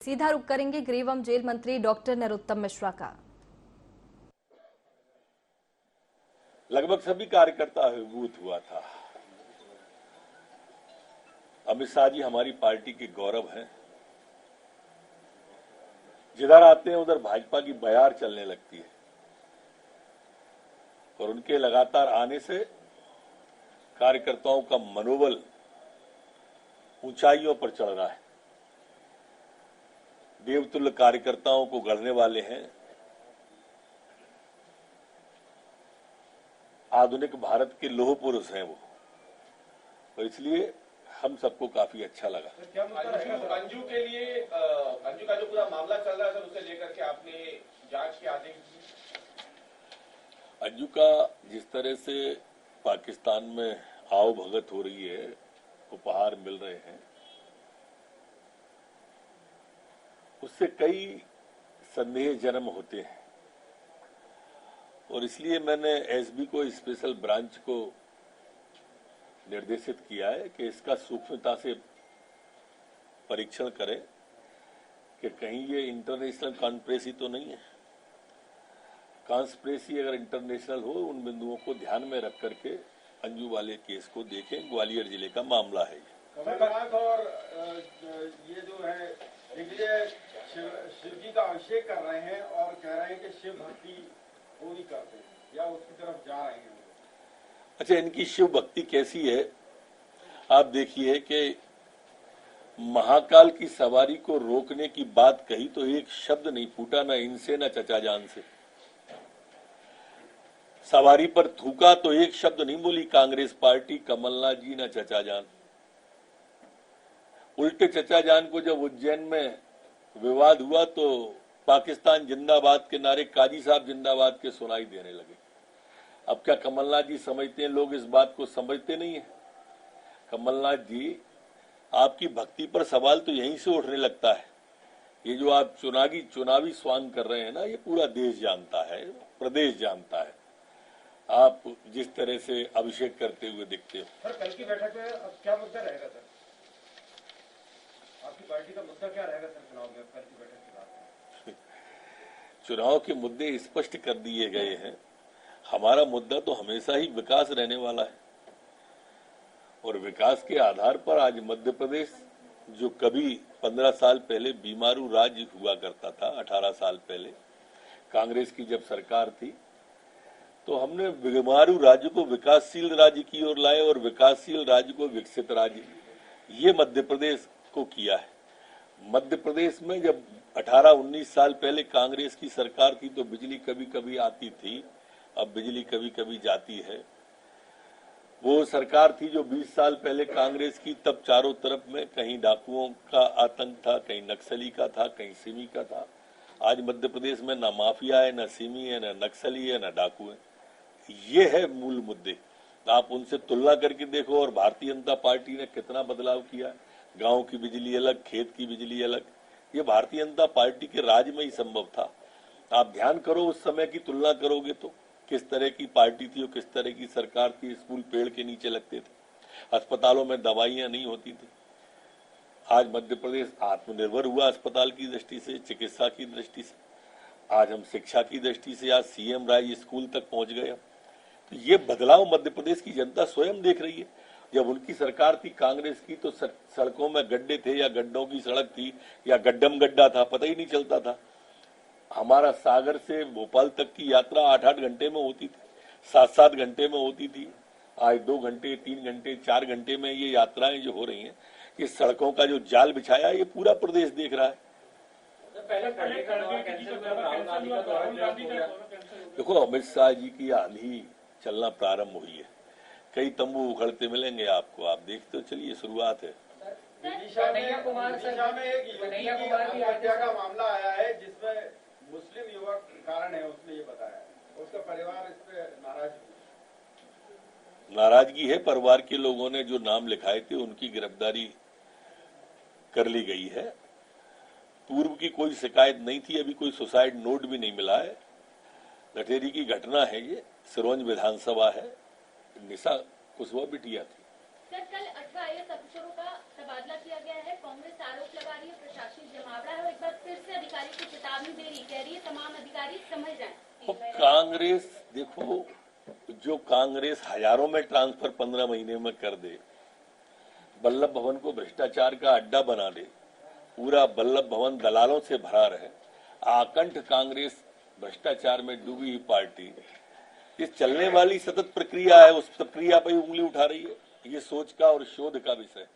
सीधा रुख करेंगे गृह एवं जेल मंत्री डॉक्टर नरोत्तम मिश्रा का। लगभग सभी कार्यकर्ता अभिभूत हुआ था। अमित शाह जी हमारी पार्टी के गौरव हैं। जिधर आते हैं उधर भाजपा की बयार चलने लगती है और उनके लगातार आने से कार्यकर्ताओं का मनोबल ऊंचाइयों पर चढ़ रहा है। देवतुल्य कार्यकर्ताओं को गढ़ने वाले हैं। आधुनिक भारत के लौह पुरुष हैं वो, तो इसलिए हम सबको काफी अच्छा लगा। अंजू के लिए अंजू का जो पूरा मामला चल रहा है सर, उसे लेकर के आपने जांच के आदेश दिए? अंजू का जिस तरह से पाकिस्तान में आओ भगत हो रही है, उपहार मिल रहे हैं, उससे कई संदेह जन्म होते हैं और इसलिए मैंने एसबी को, स्पेशल ब्रांच को निर्देशित किया है कि इसका सूक्ष्मता से परीक्षण करें कि कहीं ये इंटरनेशनल कॉन्स्पिरेसी तो नहीं है। कॉन्स्पिरेसी अगर इंटरनेशनल हो, उन बिंदुओं को ध्यान में रख करके अंजू वाले केस को देखें। ग्वालियर जिले का मामला है कमलनाथ और ये जो है दिग्विजय शिव जी का अभिषेक कर रहे हैं और कह रहे हैं कि शिव भक्ति वो नहीं करते या उसकी तरफ जा रहे हैं। अच्छा, इनकी शिव भक्ति कैसी है आप देखिए कि महाकाल की सवारी को रोकने की बात कही तो एक शब्द नहीं फूटा, ना इनसे ना चचा जान से। सवारी पर थूका तो एक शब्द नहीं बोली कांग्रेस पार्टी, कमलनाथ जी, ना चचा जान। उल्टे चचा जान को जब उज्जैन में विवाद हुआ तो पाकिस्तान जिंदाबाद के नारे काजी साहब जिंदाबाद के सुनाई देने लगे। अब क्या कमलनाथ जी समझते हैं लोग इस बात को? समझते नहीं है। कमलनाथ जी, आपकी भक्ति पर सवाल तो यहीं से उठने लगता है। ये जो आप चुनावी स्वांग कर रहे हैं ना, ये पूरा देश जानता है, प्रदेश जानता है आप जिस तरह से अभिषेक करते हुए दिखते हो। सर, कल की बैठक में अब क्या मुद्दा रहेगा सर? आपकी पार्टी का मुद्दा क्या रहेगा सर चुनाव में कल की बैठक के बाद? चुनाव के मुद्दे स्पष्ट कर दिए गए हैं। हमारा मुद्दा तो हमेशा ही विकास रहने वाला है और विकास के आधार पर आज मध्य प्रदेश, जो कभी 15 साल पहले बीमारू राज्य हुआ करता था, 18 साल पहले कांग्रेस की जब सरकार थी, तो हमने बीमारू राज्य को विकासशील राज्य की ओर लाए और विकासशील राज्य को विकसित राज्य, ये मध्य प्रदेश को किया है। मध्य प्रदेश में जब 18-19 साल पहले कांग्रेस की सरकार थी तो बिजली कभी कभी आती थी, अब बिजली कभी कभी जाती है। वो सरकार थी जो 20 साल पहले कांग्रेस की, तब चारों तरफ में कहीं डाकुओं का आतंक था, कहीं नक्सली का था, कहीं सिमी का था। आज मध्य प्रदेश में ना माफिया है, ना सिमी है, ना नक्सली है, ना डाकू है। ये है मूल मुद्दे। आप उनसे तुलना करके देखो और भारतीय जनता पार्टी ने कितना बदलाव किया। गांव की बिजली अलग, खेत की बिजली अलग। ये भारतीय जनता पार्टी के राज में ही संभव था। आप ध्यान करो, उस समय की तुलना करोगे तो किस तरह की पार्टी थी और किस तरह की सरकार थी। स्कूल पेड़ के नीचे लगते थे, अस्पतालों में दवाइयां नहीं होती थी। आज मध्य प्रदेश आत्मनिर्भर हुआ अस्पताल की दृष्टि से, चिकित्सा की दृष्टि से। आज हम शिक्षा की दृष्टि से आज सीएम राज स्कूल तक पहुंच गए। तो ये बदलाव मध्य प्रदेश की जनता स्वयं देख रही है। जब उनकी सरकार थी कांग्रेस की तो सड़कों में गड्ढे थे या गड्ढों की सड़क थी या गड्ढम गड्ढा था, पता ही नहीं चलता था। हमारा सागर से भोपाल तक की यात्रा 8-8 घंटे में होती थी, 7-7 घंटे में होती थी। आज 2 घंटे, 3 घंटे, 4 घंटे में ये यात्राएं जो हो रही हैं, ये सड़कों का जो जाल बिछाया ये पूरा प्रदेश देख रहा है। देखो, अमित शाह जी की आंधी चलना प्रारंभ हुई है। कई तंबू उखड़ते मिलेंगे आपको, आप देखते हो। चलिए, शुरुआत है। विदिशा में एक युवती की आत्महत्या का मामला आया है जिसमें मुस्लिम युवक कारण है, उसने ये बताया। उसका परिवार इस पे नाराजगी है। परिवार के लोगों ने जो नाम लिखाए थे उनकी गिरफ्तारी कर ली गई है। पूर्व की कोई शिकायत नहीं थी, अभी कोई सुसाइड नोट भी नहीं मिला है। लठेरी की घटना है ये, सिरोंज विधानसभा है, निशा कुशवाहा बिटिया थी। सर, कल 18 IAS अफसरों का तबादला किया गया है। कांग्रेस आरोप लगा रही है प्रशासनिक जमावड़ा है और जवाब नहीं दे रही, कह रही है तमाम अधिकारी समझ जाएं। तो कांग्रेस देखो, जो कांग्रेस हजारों में ट्रांसफर 15 महीने में कर दे, वल्लभ भवन को भ्रष्टाचार का अड्डा बना दे, पूरा वल्लभ भवन दलालों से भरा रहे, आकंठ कांग्रेस भ्रष्टाचार में डूबी हुई पार्टी ये चलने वाली सतत प्रक्रिया है, उस प्रक्रिया पर उंगली उठा रही है। ये सोच का और शोध का विषय है।